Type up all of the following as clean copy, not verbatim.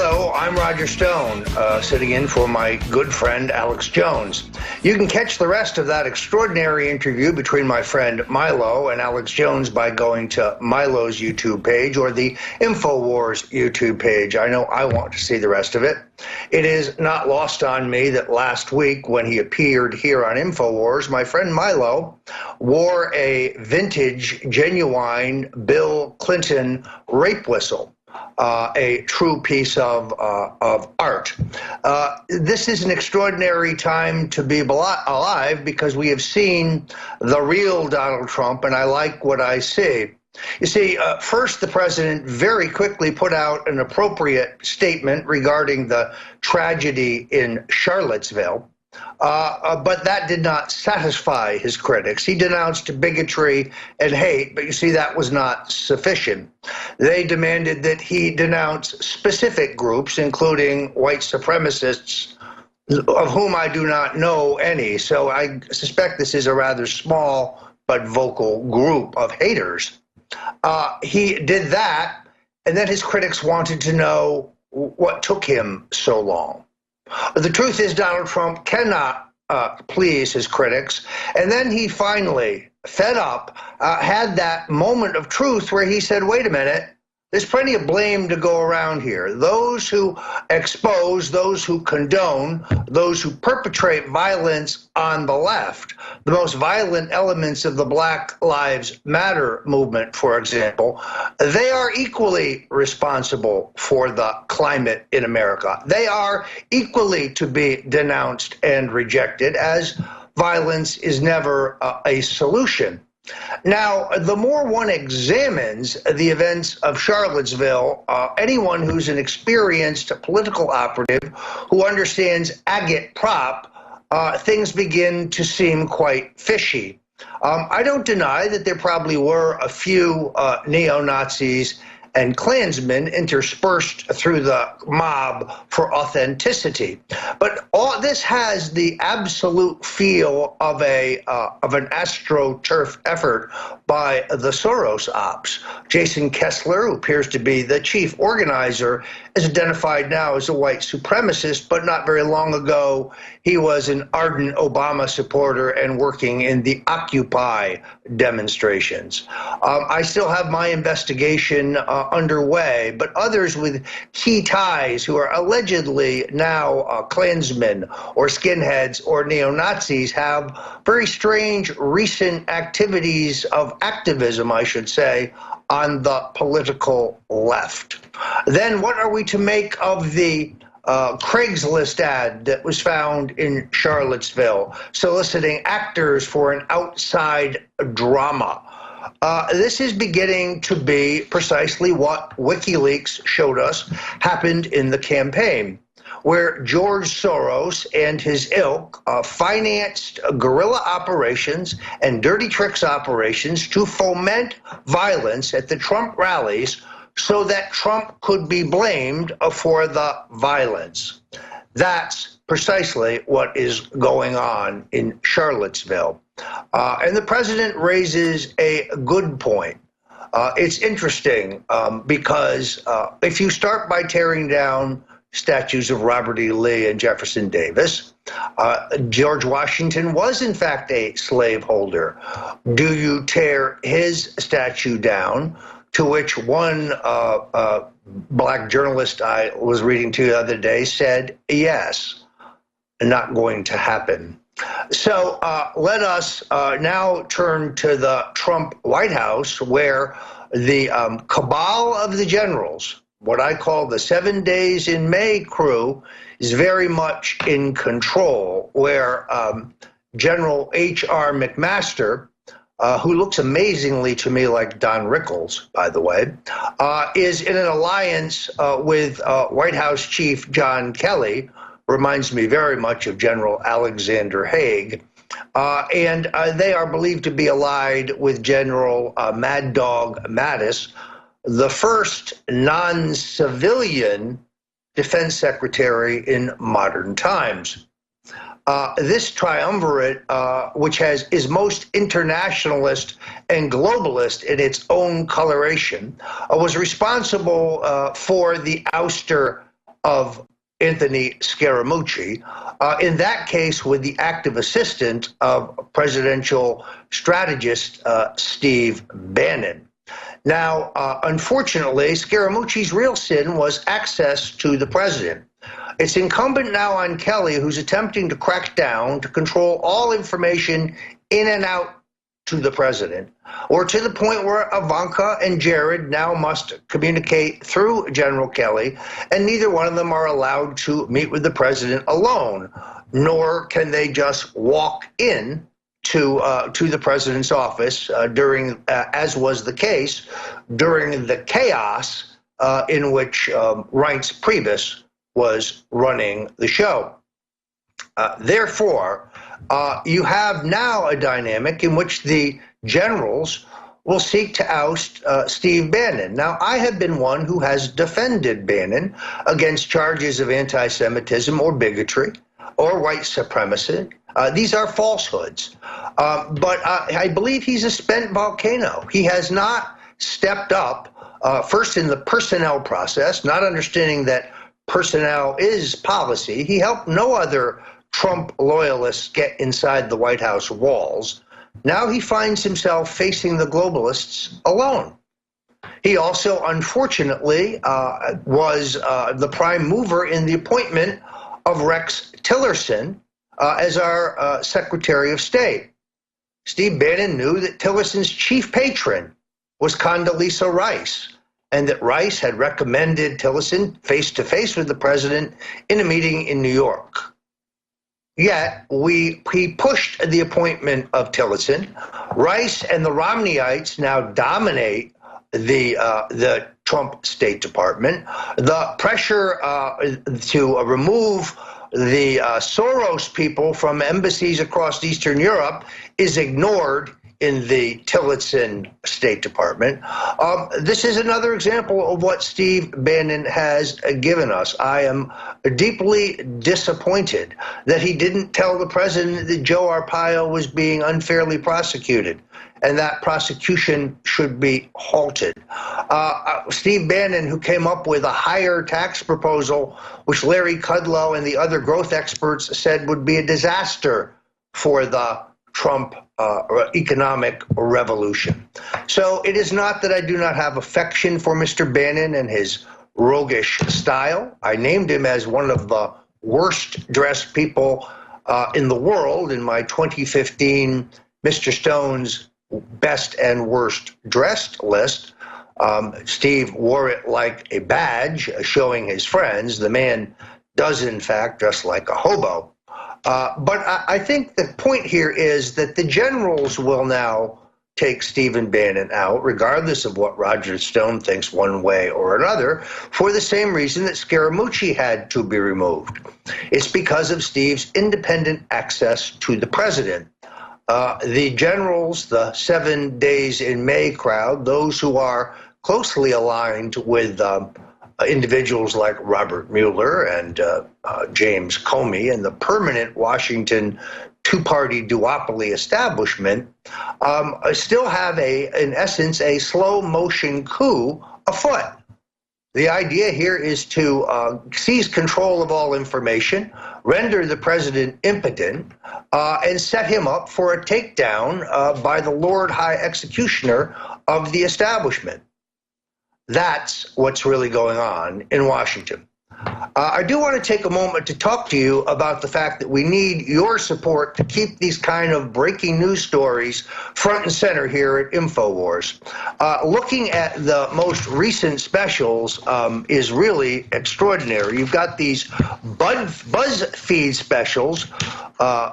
Hello, I'm Roger Stone, sitting in for my good friend Alex Jones. You can catch the rest of that extraordinary interview between my friend Milo and Alex Jones by going to Milo's YouTube page or the InfoWars YouTube page. I know I want to see the rest of it. It is not lost on me that last week when he appeared here on InfoWars, my friend Milo wore a vintage, genuine Bill Clinton rape whistle. A true piece of art. This is an extraordinary time to be alive because we have seen the real Donald Trump, and I like what I see. You see, first, the president very quickly put out an appropriate statement regarding the tragedy in Charlottesville. But that did not satisfy his critics. He denounced bigotry and hate, but you see, that was not sufficient. They demanded that he denounce specific groups, including white supremacists, of whom I do not know any. So I suspect this is a rather small but vocal group of haters. He did that, and then his critics wanted to know what took him so long. The truth is Donald Trump cannot please his critics. And then he finally, fed up, had that moment of truth where he said, wait a minute, there's plenty of blame to go around here. Those who expose, those who condone, those who perpetrate violence on the left, the most violent elements of the Black Lives Matter movement, for example, they are equally responsible for the climate in America. They are equally to be denounced and rejected, as violence is never a solution. Now, the more one examines the events of Charlottesville, anyone who's an experienced political operative who understands agitprop, things begin to seem quite fishy. I don't deny that there probably were a few neo-Nazis and Klansmen interspersed through the mob for authenticity. But all this has the absolute feel of an astroturf effort by the Soros ops. Jason Kessler, who appears to be the chief organizer, is identified now as a white supremacist, but not very long ago he was an ardent Obama supporter and working in the Occupy demonstrations. I still have my investigation underway, but others with key ties who are allegedly now Klansmen or skinheads or neo-Nazis have very strange recent activities of activism, I should say, on the political left. Then what are we to make of the Craigslist ad that was found in Charlottesville soliciting actors for an outside drama? This is beginning to be precisely what WikiLeaks showed us happened in the campaign, where George Soros and his ilk financed guerrilla operations and dirty tricks operations to foment violence at the Trump rallies so that Trump could be blamed for the violence. That's precisely what is going on in Charlottesville. And the president raises a good point. It's interesting because if you start by tearing down statues of Robert E. Lee and Jefferson Davis, George Washington was in fact a slaveholder. Do you tear his statue down? To which one black journalist I was reading to the other day said, yes, not going to happen. So let us now turn to the Trump White House, where the cabal of the generals, what I call the 7 days in May crew, is very much in control, where General H.R. McMaster, who looks amazingly to me like Don Rickles, by the way, is in an alliance with White House Chief John Kelly, reminds me very much of General Alexander Haig, and they are believed to be allied with General Mad Dog Mattis, the first non-civilian defense secretary in modern times. This triumvirate, which is most internationalist and globalist in its own coloration, was responsible for the ouster of Anthony Scaramucci, in that case with the active assistant of presidential strategist Steve Bannon. Now, unfortunately, Scaramucci's real sin was access to the president. It's incumbent now on Kelly, who's attempting to crack down to control all information in and out to the president, or to the point where Ivanka and Jared now must communicate through General Kelly, and neither one of them are allowed to meet with the president alone, nor can they just walk in to the president's office during, as was the case, during the chaos in which Reince Priebus was running the show. Therefore, you have now a dynamic in which the generals will seek to oust Steve Bannon. Now, I have been one who has defended Bannon against charges of anti-Semitism or bigotry or white supremacy. These are falsehoods. But I believe he's a spent volcano. He has not stepped up, first in the personnel process, not understanding that personnel is policy. He helped no other Trump loyalists get inside the White House walls. Now he finds himself facing the globalists alone. He also, unfortunately, was the prime mover in the appointment of Rex Tillerson as our Secretary of State. Steve Bannon knew that Tillerson's chief patron was Condoleezza Rice, and that Rice had recommended Tillerson face-to-face with the president in a meeting in New York. Yet, he pushed the appointment of Tillerson. Rice and the Romneyites now dominate the Trump State Department. The pressure to remove the Soros people from embassies across Eastern Europe is ignored in the Tillerson State Department. This is another example of what Steve Bannon has given us. I am deeply disappointed that he didn't tell the president that Joe Arpaio was being unfairly prosecuted, and that prosecution should be halted. Steve Bannon, who came up with a higher tax proposal, which Larry Kudlow and the other growth experts said would be a disaster for the Trump economic revolution. So it is not that I do not have affection for Mr. Bannon and his roguish style. I named him as one of the worst dressed people in the world in my 2015 Mr. Stone's best and worst dressed list. Steve wore it like a badge, showing his friends. The man does, in fact, dress like a hobo. But I think the point here is that the generals will now take Stephen Bannon out, regardless of what Roger Stone thinks one way or another, for the same reason that Scaramucci had to be removed. It's because of Steve's independent access to the president. The generals, the 7 days in May crowd, those who are closely aligned with individuals like Robert Mueller and James Comey and the permanent Washington two-party duopoly establishment, still have, in essence, a slow-motion coup afoot. The idea here is to seize control of all information, render the president impotent, and set him up for a takedown by the Lord High Executioner of the establishment. That's what's really going on in Washington. I do want to take a moment to talk to you about the fact that we need your support to keep these kind of breaking news stories front and center here at InfoWars. Looking at the most recent specials is really extraordinary. You've got these BuzzFeed specials,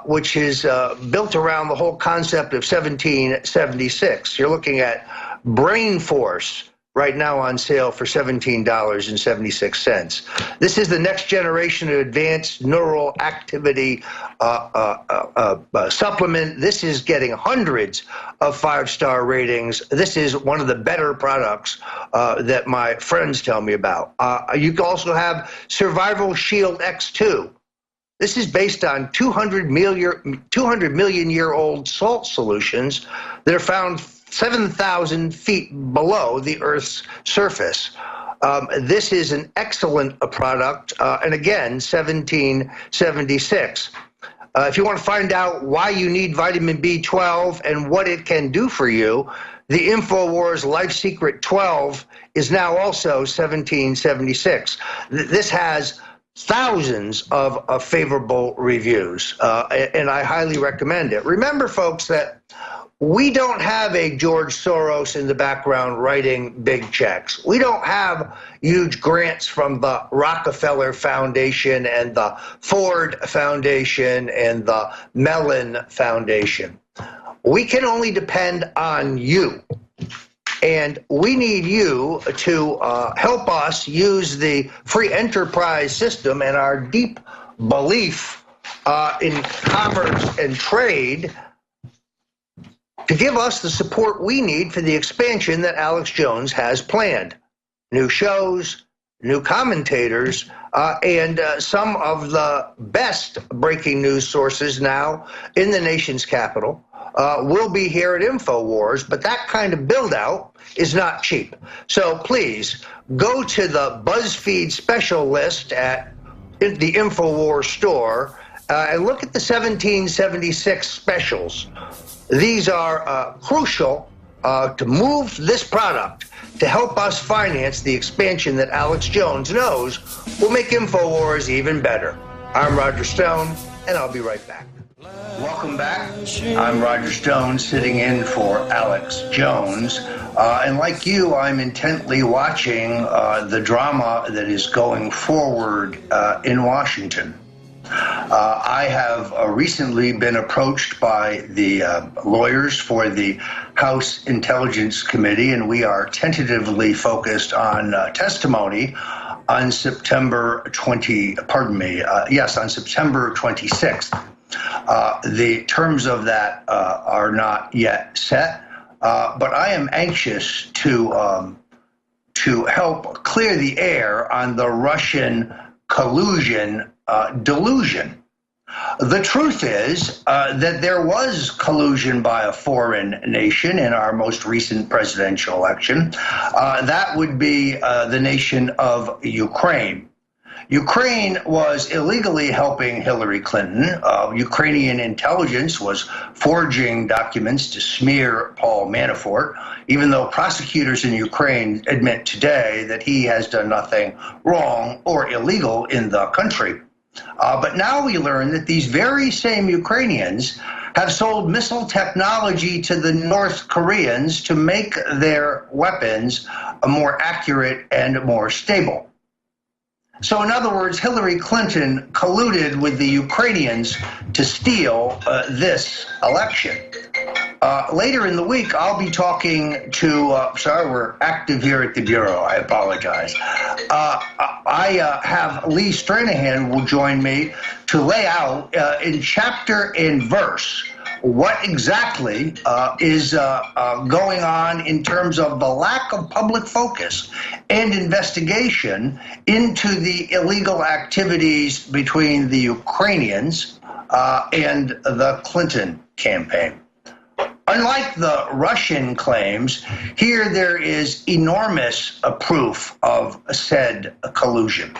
which is built around the whole concept of 1776. You're looking at Brain Force, right now on sale for $17.76. This is the next generation of advanced neural activity supplement. This is getting hundreds of 5-star ratings. This is one of the better products that my friends tell me about. You can also have Survival Shield X2. This is based on 200 million year old salt solutions that are found 7,000 feet below the Earth's surface. This is an excellent product, and again, 1776. If you want to find out why you need vitamin B12 and what it can do for you, the InfoWars Life Secret 12 is now also 1776. This has thousands of favorable reviews, and I highly recommend it. Remember, folks, that we don't have a George Soros in the background writing big checks. We don't have huge grants from the Rockefeller Foundation and the Ford Foundation and the Mellon Foundation. We can only depend on you. And we need you to help us use the free enterprise system and our deep belief in commerce and trade to give us the support we need for the expansion that Alex Jones has planned. New shows, new commentators, and some of the best breaking news sources now in the nation's capital will be here at InfoWars, but that kind of build-out is not cheap. So please, go to the BuzzFeed special list at the InfoWars store and look at the 1776 specials. These are crucial to move this product to help us finance the expansion that Alex Jones knows will make InfoWars even better. I'm Roger Stone, and I'll be right back. Welcome back. I'm Roger Stone, sitting in for Alex Jones. And like you, I'm intently watching the drama that is going forward in Washington. I have recently been approached by the lawyers for the House Intelligence Committee, and we are tentatively focused on testimony on September 26th. The terms of that are not yet set, but I am anxious to help clear the air on the Russian collusion delusion. The truth is that there was collusion by a foreign nation in our most recent presidential election. That would be the nation of Ukraine. Ukraine was illegally helping Hillary Clinton. Ukrainian intelligence was forging documents to smear Paul Manafort, even though prosecutors in Ukraine admit today that he has done nothing wrong or illegal in the country. But now we learn that these very same Ukrainians have sold missile technology to the North Koreans to make their weapons more accurate and more stable. So in other words, Hillary Clinton colluded with the Ukrainians to steal this election. Later in the week, I'll be talking to, sorry, we're active here at the Bureau, I apologize. I have Lee Stranahan will join me to lay out in chapter and verse what exactly is going on in terms of the lack of public focus and investigation into the illegal activities between the Ukrainians and the Clinton campaign. Unlike the Russian claims, here there is enormous proof of said collusion.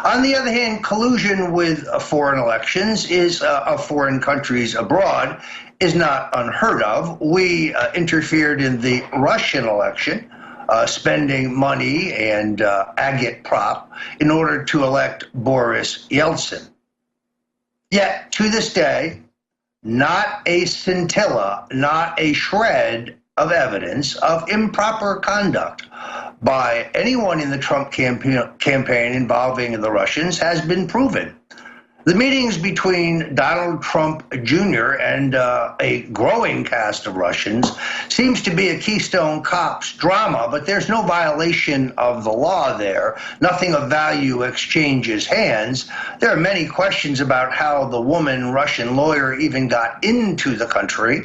On the other hand, collusion with foreign elections of foreign countries abroad is not unheard of. We interfered in the Russian election, spending money and agitprop in order to elect Boris Yeltsin. Yet, to this day, not a scintilla, not a shred of evidence of improper conduct by anyone in the Trump campaign involving the Russians has been proven. The meetings between Donald Trump Jr. and a growing cast of Russians seems to be a Keystone Cops drama, but there's no violation of the law there. Nothing of value exchanges hands. There are many questions about how the woman Russian lawyer even got into the country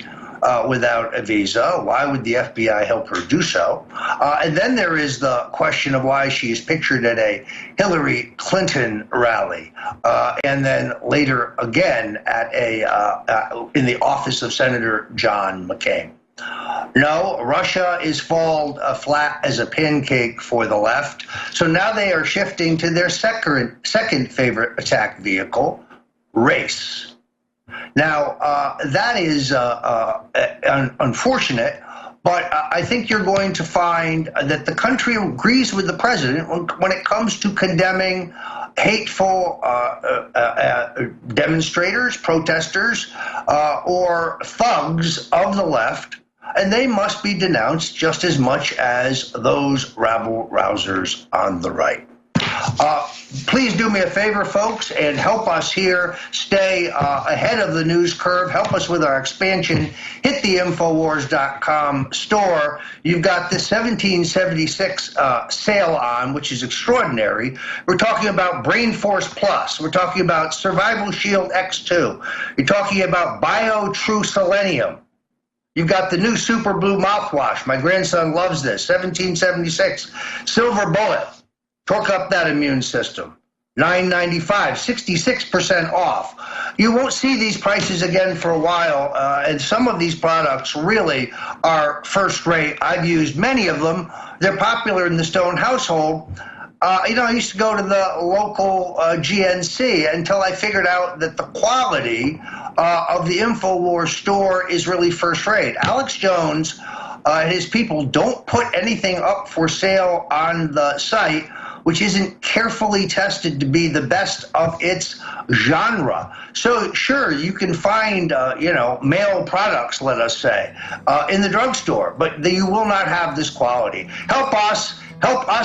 without a visa. Why would the FBI help her do so? And then there is the question of why she is pictured at a Hillary Clinton rally, and then later again at in the office of Senator John McCain. No, Russia is fallen flat as a pancake for the left. So now they are shifting to their second favorite attack vehicle, race. Now, that is unfortunate, but I think you're going to find that the country agrees with the president when it comes to condemning hateful demonstrators, protesters, or thugs of the left, and they must be denounced just as much as those rabble-rousers on the right. Please do me a favor, folks, and help us here stay ahead of the news curve. Help us with our expansion. Hit the Infowars.com store. You've got the 1776 sale on, which is extraordinary. We're talking about Brain Force Plus. We're talking about Survival Shield X2. You're talking about Bio True Selenium. You've got the new Super Blue mouthwash. My grandson loves this. 1776 Silver Bullet. Torque up that immune system. $9.95, 66% off. You won't see these prices again for a while, and some of these products really are first rate. I've used many of them. They're popular in the Stone household. I used to go to the local GNC until I figured out that the quality of the InfoWars store is really first rate. Alex Jones and his people don't put anything up for sale on the site which isn't carefully tested to be the best of its genre. So sure, you can find, male products, let us say, in the drugstore, but you will not have this quality. Help us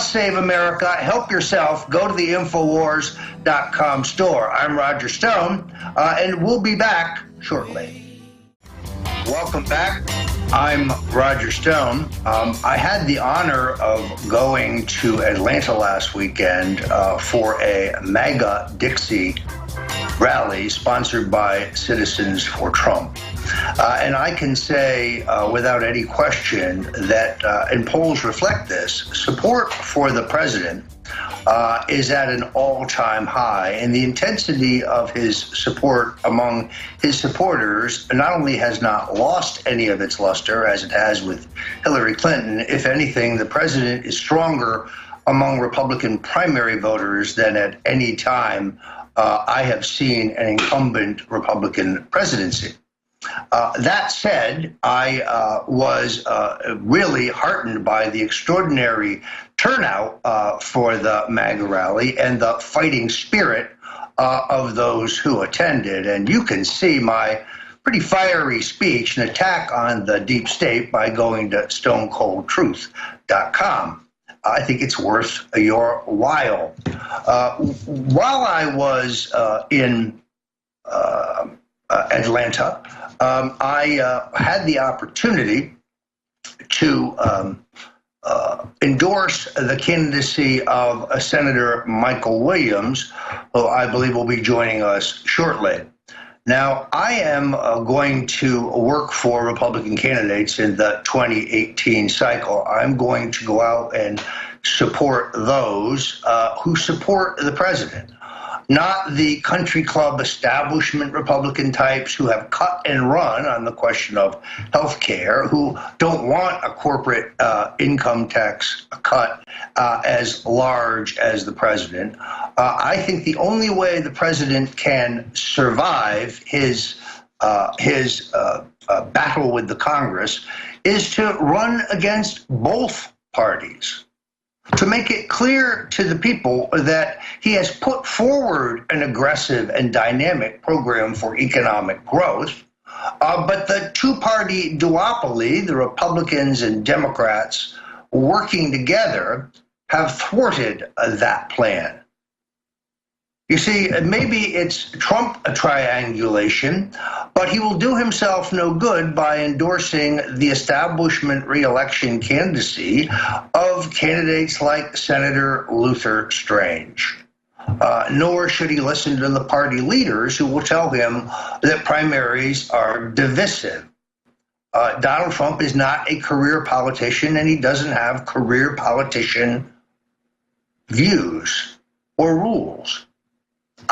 save America. Help yourself. Go to the Infowars.com store. I'm Roger Stone, and we'll be back shortly. Welcome back. I'm Roger Stone. I had the honor of going to Atlanta last weekend for a MAGA Dixie rally sponsored by Citizens for Trump. And I can say without any question that, and polls reflect this, support for the president is at an all-time high, and the intensity of his support among his supporters not only has not lost any of its luster, as it has with Hillary Clinton. If anything, the president is stronger among Republican primary voters than at any time I have seen an incumbent Republican presidency. That said, I was really heartened by the extraordinary turnout for the MAGA rally and the fighting spirit of those who attended. And you can see my pretty fiery speech, an attack on the deep state, by going to stonecoldtruth.com. I think it's worth your while. While I was in Atlanta, I had the opportunity to endorse the candidacy of Senator Michael Williams, who I believe will be joining us shortly. Now, I am going to work for Republican candidates in the 2018 cycle. I'm going to go out and support those who support the president, not the country club establishment Republican types who have cut and run on the question of health care, who don't want a corporate income tax cut as large as the president. I think the only way the president can survive his battle with the Congress is to run against both parties, to make it clear to the people that he has put forward an aggressive and dynamic program for economic growth, but the two-party duopoly, the Republicans and Democrats working together, have thwarted that plan. You see, maybe it's Trump a triangulation, but he will do himself no good by endorsing the establishment re-election candidacy of candidates like Senator Luther Strange. Nor should he listen to the party leaders who will tell him that primaries are divisive. Donald Trump is not a career politician, and he doesn't have career politician views or rules.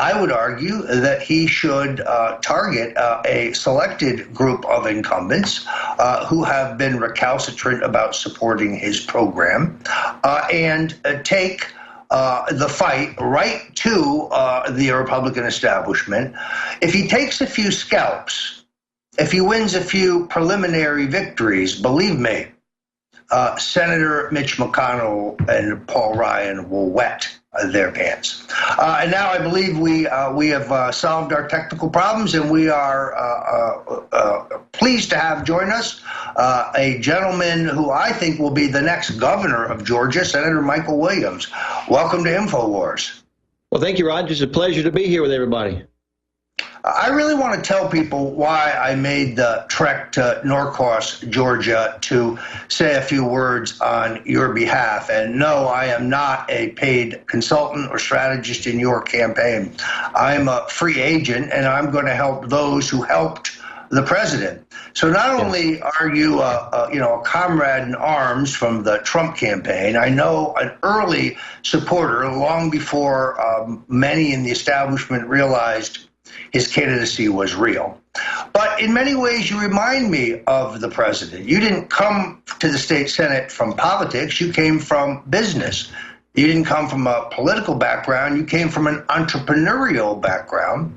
I would argue that he should target a selected group of incumbents who have been recalcitrant about supporting his program and take the fight right to the Republican establishment. If he takes a few scalps, if he wins a few preliminary victories, believe me, Senator Mitch McConnell and Paul Ryan will wet their pants. And now I believe we have solved our technical problems, and we are pleased to have join us a gentleman who I think will be the next governor of Georgia, Senator Michael Williams. Welcome to InfoWars. Well, thank you, Roger. It's a pleasure to be here with everybody. I really want to tell people why I made the trek to Norcross, Georgia, to say a few words on your behalf. And no, I am not a paid consultant or strategist in your campaign. I'm a free agent, and I'm going to help those who helped the president. So not only are you, a comrade in arms from the Trump campaign, I know an early supporter long before many in the establishment realized his candidacy was real. But in many ways, you remind me of the president. You didn't come to the state Senate from politics. You came from business. You didn't come from a political background. You came from an entrepreneurial background.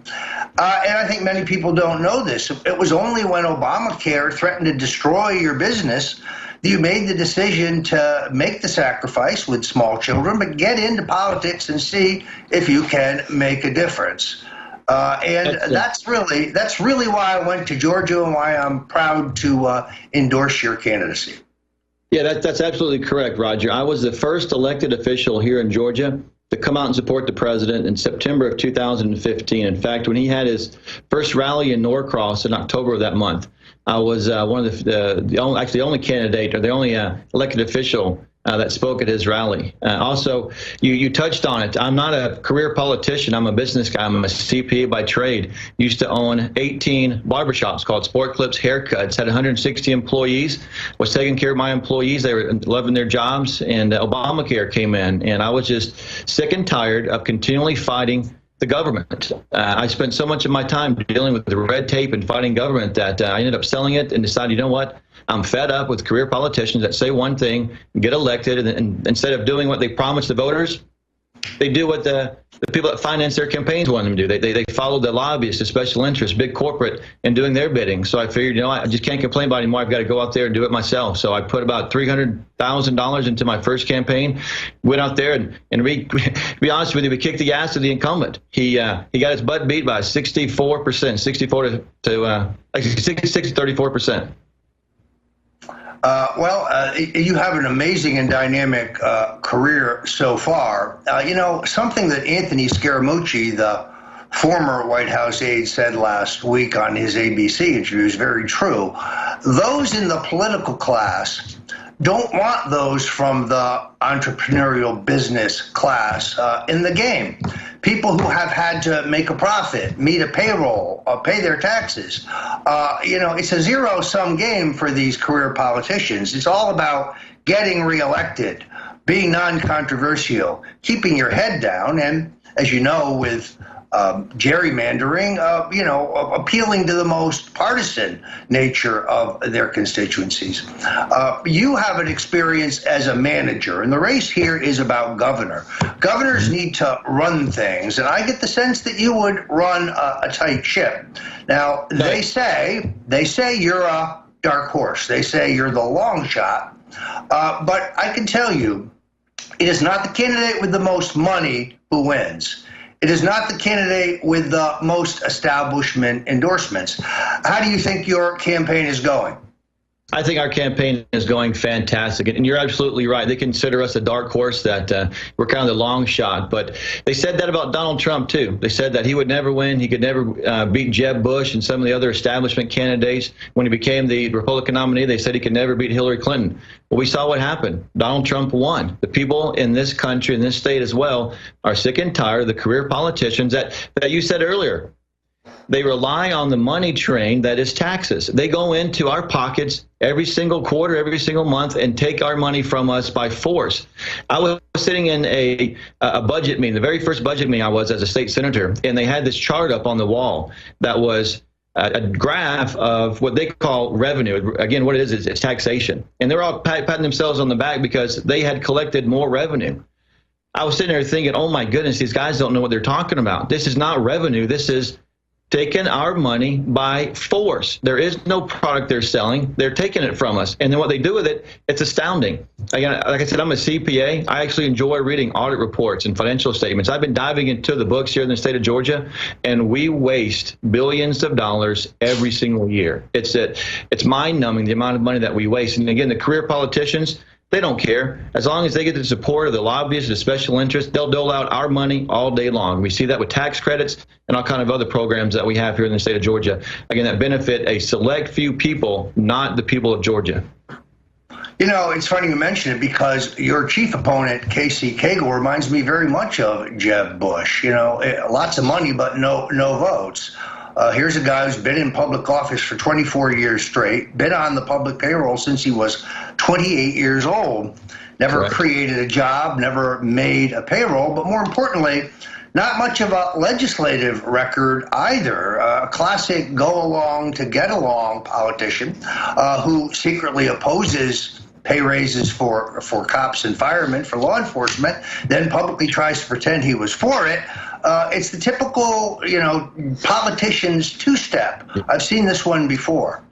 And I think many people don't know this. It was only when Obamacare threatened to destroy your business that you made the decision to make the sacrifice with small children, but get into politics and see if you can make a difference. That's really why I went to Georgia and why I'm proud to endorse your candidacy. Yeah, that's absolutely correct, Roger. I was the first elected official here in Georgia to come out and support the president in September of 2015. In fact, when he had his first rally in Norcross in October of that month, I was one of the only candidate or the only elected official that spoke at his rally. Also, you touched on it. I'm not a career politician. I'm a business guy. I'm a CPA by trade. Used to own 18 barbershops called Sport Clips Haircuts. Had 160 employees. Was taking care of my employees. They were loving their jobs. And Obamacare came in. And I was just sick and tired of continually fighting the government. I spent so much of my time dealing with the red tape and fighting government that I ended up selling it and decided, you know what? I'm fed up with career politicians that say one thing, get elected, and instead of doing what they promised the voters, they do what the people that finance their campaigns want them to do. They follow the lobbyists, the special interests, big corporate, and doing their bidding. So I figured, I just can't complain about it anymore. I've got to go out there and do it myself. So I put about $300,000 into my first campaign. Went out there and to be honest with you, we kicked the ass of the incumbent. He got his butt beat by 64%, 64 to 34%. You have an amazing and dynamic career so far. Something that Anthony Scaramucci, the former White House aide, said last week on his ABC interview is very true. Those in the political class don't want those from the entrepreneurial business class in the game. People who have had to make a profit, meet a payroll, pay their taxes. It's a zero-sum game for these career politicians. It's all about getting reelected, being non-controversial, keeping your head down, and as you know, with gerrymandering, appealing to the most partisan nature of their constituencies. You have an experience as a manager, and the race here is about governor. Governors need to run things, and I get the sense that you would run a tight ship. Now, they say you're a dark horse. They say you're the long shot, but I can tell you, it is not the candidate with the most money who wins. It is not the candidate with the most establishment endorsements. How do you think your campaign is going? I think our campaign is going fantastic, and you're absolutely right. They consider us a dark horse, that we're kind of the long shot, but they said that about Donald Trump too. They said that he would never win. He could never beat Jeb Bush and some of the other establishment candidates. When he became the Republican nominee, they said he could never beat Hillary Clinton. Well, we saw what happened. Donald Trump won. The people in this country, in this state as well, are sick and tired of the career politicians that you said earlier. they rely on the money train that is taxes. They go into our pockets every single quarter, every single month, and take our money from us by force. I was sitting in a budget meeting, the very first budget meeting I was as a state senator, and they had this chart up on the wall that was a graph of what they call revenue. Again, what it is it's taxation. And they're all patting themselves on the back because they had collected more revenue. I was sitting there thinking, oh my goodness, these guys don't know what they're talking about. This is not revenue. This is taking our money by force. There is no product they're selling. They're taking it from us. And then what they do with it, it's astounding. Again, like I said, I'm a CPA. I actually enjoy reading audit reports and financial statements. I've been diving into the books here in the state of Georgia, and we waste billions of dollars every single year. It's mind-numbing, the amount of money that we waste. And again, the career politicians, they don't care. As long as they get the support of the lobbyists, the special interests, they'll dole out our money all day long. We see that with tax credits and all kind of other programs that we have here in the state of Georgia, again, that benefit a select few people, not the people of Georgia. You know, it's funny you mention it because your chief opponent, Casey Cagle, reminds me very much of Jeb Bush. You know, lots of money, but no votes. Here's a guy who's been in public office for 24 years straight, been on the public payroll since he was 28 years old, never Correct. created a job, never made a payroll, but more importantly, not much of a legislative record either. A classic go-along to get-along politician who secretly opposes pay raises for cops and firemen, for law enforcement, then publicly tries to pretend he was for it. It's the typical, you know, politician's two-step. I've seen this one before.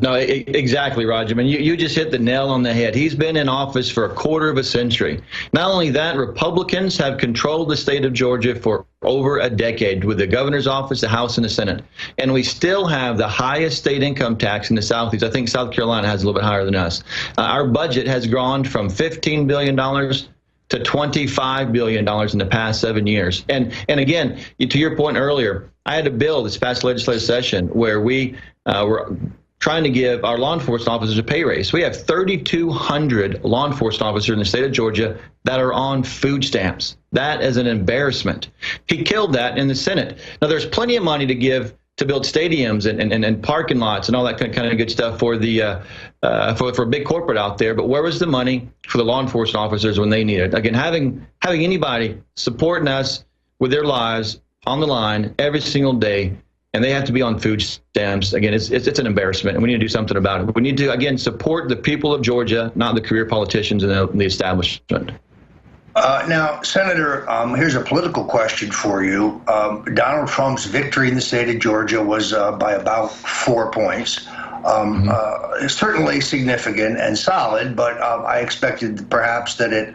No, exactly, Roger. I mean, you just hit the nail on the head. He's been in office for a quarter of a century. Not only that, Republicans have controlled the state of Georgia for over a decade with the governor's office, the House, and the Senate. And we still have the highest state income tax in the Southeast. I think South Carolina has a little bit higher than us. Our budget has grown from $15 billion to $25 billion in the past 7 years. And again, to your point earlier, I had a bill this past legislative session where we were trying to give our law enforcement officers a pay raise. We have 3,200 law enforcement officers in the state of Georgia that are on food stamps. That is an embarrassment. He killed that in the Senate. Now, there's plenty of money to give to build stadiums and parking lots and all that kind of good stuff for the for big corporate out there. But where was the money for the law enforcement officers when they need it? Again, having anybody supporting us with their lives on the line every single day, and they have to be on food stamps. Again, it's an embarrassment, and we need to do something about it. We need to, again, support the people of Georgia, not the career politicians and the establishment. Now, Senator, here's a political question for you. Donald Trump's victory in the state of Georgia was by about 4 points. Certainly significant and solid, but I expected perhaps that it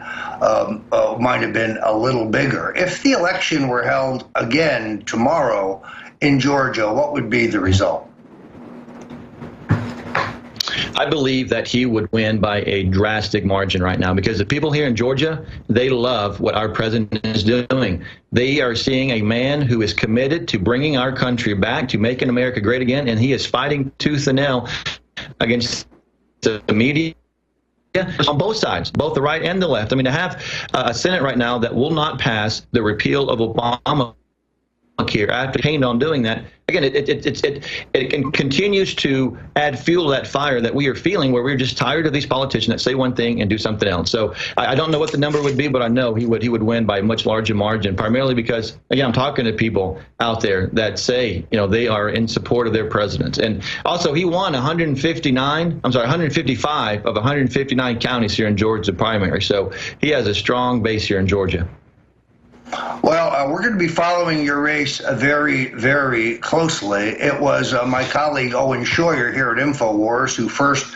might have been a little bigger. If the election were held again tomorrow in Georgia, what would be the result? I believe that he would win by a drastic margin right now because the people here in Georgia, they love what our president is doing. They are seeing a man who is committed to bringing our country back, to making America great again, and he is fighting tooth and nail against the media on both sides, both the right and the left. I mean, to have a Senate right now that will not pass the repeal of Obamacare after campaigned on doing that, again, it continues to add fuel to that fire that we are feeling, where we're just tired of these politicians that say one thing and do something else. So I don't know what the number would be, but I know he would win by a much larger margin, primarily because, again, I'm talking to people out there that say, you know, they are in support of their president. And also, he won 155 of 159 counties here in Georgia primary. So he has a strong base here in Georgia. Well, we're going to be following your race very, very closely. It was my colleague Owen Schroyer here at InfoWars who first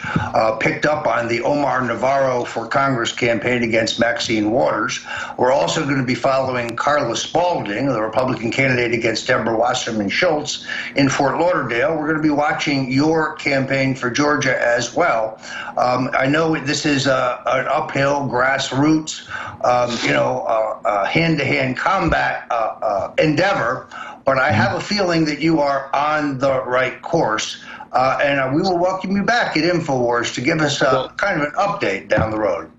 picked up on the Omar Navarro for Congress campaign against Maxine Waters. We're also going to be following Carla Spalding, the Republican candidate against Deborah Wasserman Schultz in Fort Lauderdale. We're going to be watching your campaign for Georgia as well. I know this is an uphill, grassroots, hand-to-hand combat endeavor, but I have a feeling that you are on the right course, and we will welcome you back at InfoWars to give us kind of an update down the road.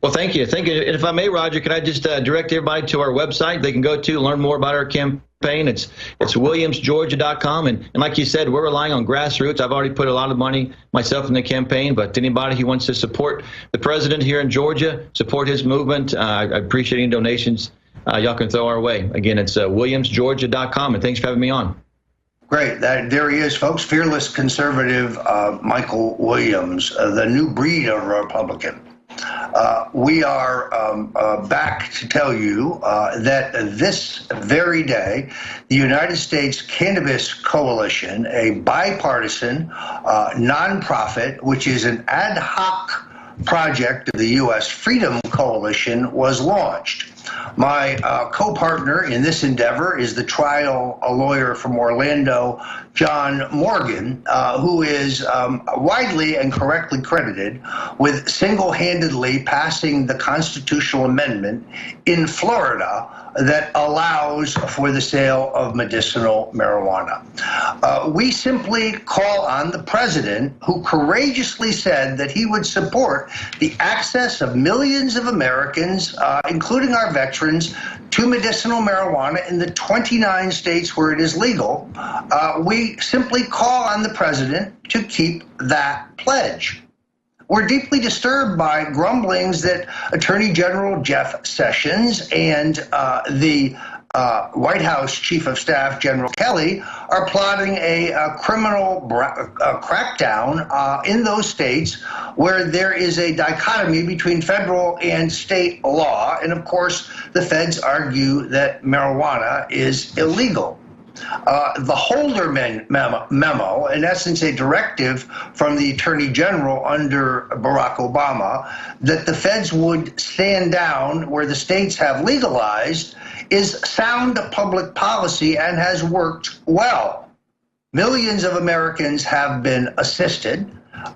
Well, thank you. And if I may, Roger, could I just direct everybody to our website they can go to learn more about our campaign campaign. It's WilliamsGeorgia.com. And like you said, we're relying on grassroots. I've already put a lot of money myself in the campaign, but anybody who wants to support the president here in Georgia, support his movement, I appreciate any donations y'all can throw our way. Again, it's WilliamsGeorgia.com, and thanks for having me on. Great. There he is, folks. Fearless conservative Michael Williams, the new breed of Republican. We are back to tell you that this very day, the United States Cannabis Coalition, a bipartisan nonprofit, which is an ad hoc project of the U.S. Freedom Coalition, was launched. My co-partner in this endeavor is the trial lawyer from Orlando, John Morgan, who is widely and correctly credited with single-handedly passing the constitutional amendment in Florida that allows for the sale of medicinal marijuana. We simply call on the president, who courageously said that he would support the access of millions of Americans, including our veterans, to medicinal marijuana in the 29 states where it is legal. We simply call on the president to keep that pledge. We're deeply disturbed by grumblings that Attorney General Jeff Sessions and the White House Chief of Staff General Kelly are plotting a criminal crackdown in those states where there is a dichotomy between federal and state law. And of course, the feds argue that marijuana is illegal. The Holder memo, in essence a directive from the Attorney General under Barack Obama, that the feds would stand down where the states have legalized, is sound public policy and has worked well. Millions of Americans have been assisted,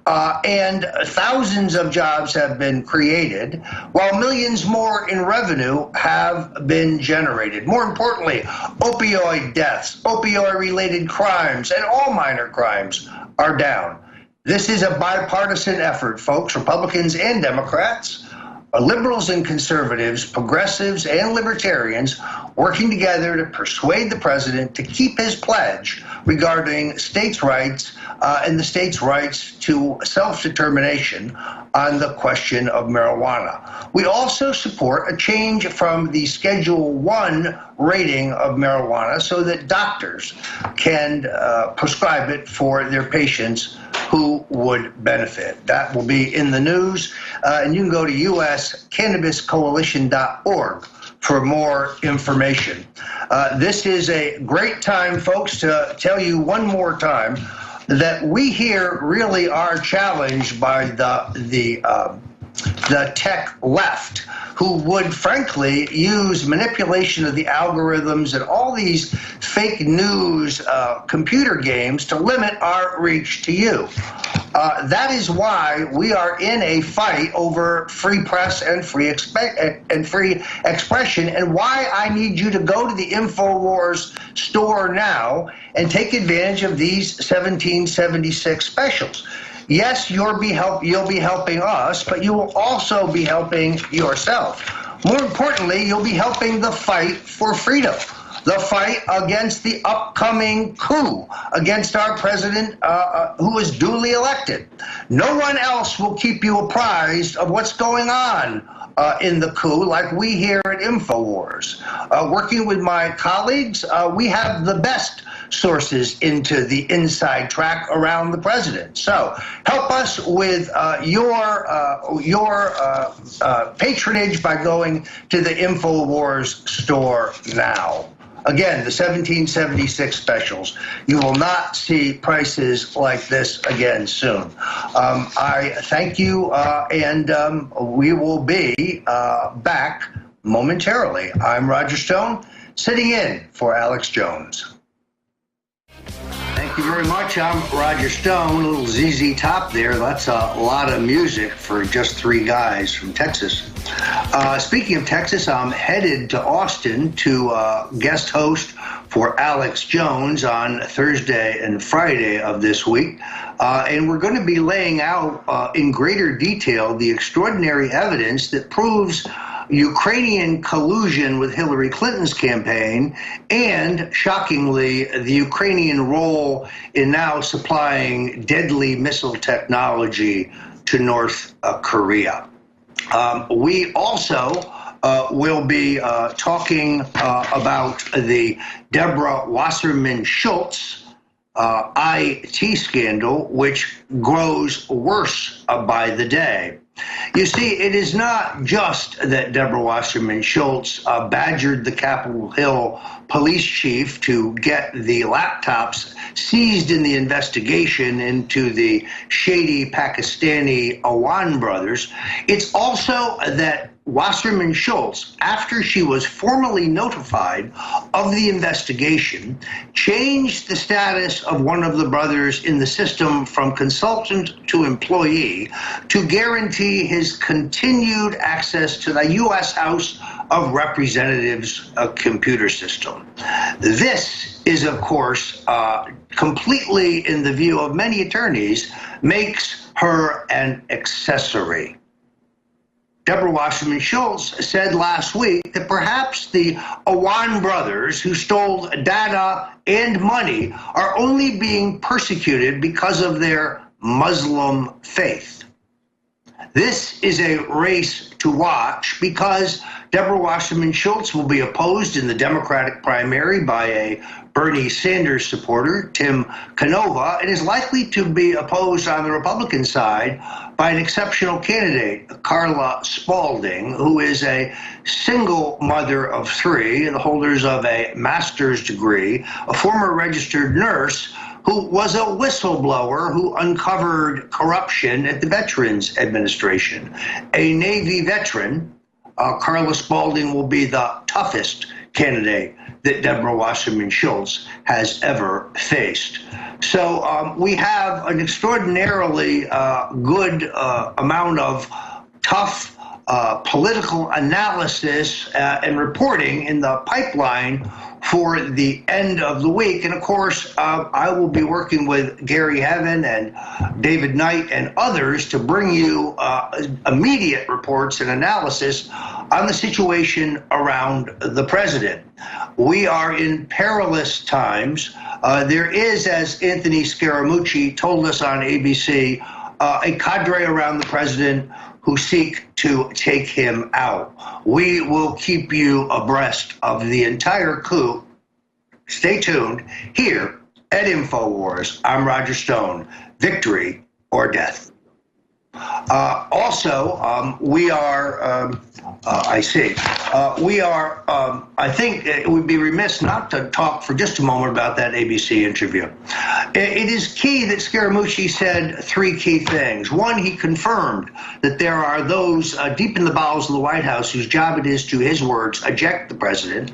and thousands of jobs have been created, while millions more in revenue have been generated. More importantly, opioid deaths, opioid-related crimes, and all minor crimes are down. This is a bipartisan effort, folks, Republicans and Democrats, liberals and conservatives, progressives and libertarians, working together to persuade the president to keep his pledge regarding states' rights and the states' rights to self-determination on the question of marijuana. We also support a change from the Schedule I rating of marijuana so that doctors can prescribe it for their patients who would benefit. That will be in the news, and you can go to uscannabiscoalition.org for more information. This is a great time, folks, to tell you one more time that we here really are challenged by the tech left, who would frankly use manipulation of the algorithms and all these fake news computer games to limit our reach to you. That is why we are in a fight over free press and free expression, and why I need you to go to the InfoWars store now and take advantage of these 1776 specials. Yes, you'll be helping us, but you will also be helping yourself. More importantly, you'll be helping the fight for freedom, the fight against the upcoming coup against our president who is duly elected. No one else will keep you apprised of what's going on in the coup like we here at InfoWars. Working with my colleagues, we have the best sources into the inside track around the president. So help us with your patronage by going to the InfoWars store now. Again, the 1776 specials. You will not see prices like this again soon. I thank you, and we will be back momentarily. I'm Roger Stone, sitting in for Alex Jones. Thank you very much. I'm Roger Stone. A little ZZ Top there. That's a lot of music for just three guys from Texas. Speaking of Texas, I'm headed to Austin to guest host for Alex Jones on Thursday and Friday of this week. And we're going to be laying out in greater detail the extraordinary evidence that proves Ukrainian collusion with Hillary Clinton's campaign, and, shockingly, the Ukrainian role in now supplying deadly missile technology to North Korea. We also will be talking about the Deborah Wasserman Schultz IT scandal, which grows worse by the day. You see, it is not just that Deborah Wasserman Schultz badgered the Capitol Hill police chief to get the laptops seized in the investigation into the shady Pakistani Awan brothers. It's also that Wasserman Schultz, after she was formally notified of the investigation, changed the status of one of the brothers in the system from consultant to employee to guarantee his continued access to the U.S. House of Representatives computer system. This is, of course, completely, in the view of many attorneys, makes her an accessory. Deborah Wasserman Schultz said last week that perhaps the Awan brothers, who stole data and money, are only being persecuted because of their Muslim faith. This is a race to watch because Deborah Wasserman Schultz will be opposed in the Democratic primary by a Bernie Sanders supporter, Tim Canova, and is likely to be opposed on the Republican side by an exceptional candidate, Carla Spalding, who is a single mother of three, the holders of a master's degree, a former registered nurse who was a whistleblower who uncovered corruption at the Veterans Administration. A Navy veteran, Carla Spalding will be the toughest candidate that Deborah Wasserman Schultz has ever faced. So we have an extraordinarily good amount of tough political analysis and reporting in the pipeline for the end of the week. And of course, I will be working with Gary Heaven and David Knight and others to bring you immediate reports and analysis on the situation around the president. We are in perilous times. There is, as Anthony Scaramucci told us on ABC, a cadre around the president who seek to take him out. We will keep you abreast of the entire coup. Stay tuned here at InfoWars. I'm Roger Stone. Victory or death. We are, I think it would be remiss not to talk for just a moment about that ABC interview. It is key that Scaramucci said three key things. One, he confirmed that there are those deep in the bowels of the White House whose job it is to, his words, eject the president.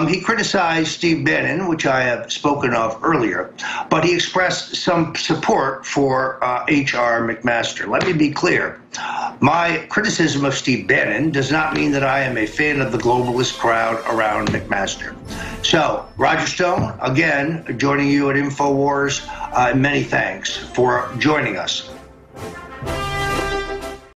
He criticized Steve Bannon, which I have spoken of earlier, but he expressed some support for H.R. McMaster. Let me be clear. My criticism of Steve Bannon does not mean that I am a fan of the globalist crowd around McMaster. So, Roger Stone, again, joining you at InfoWars. Many thanks for joining us.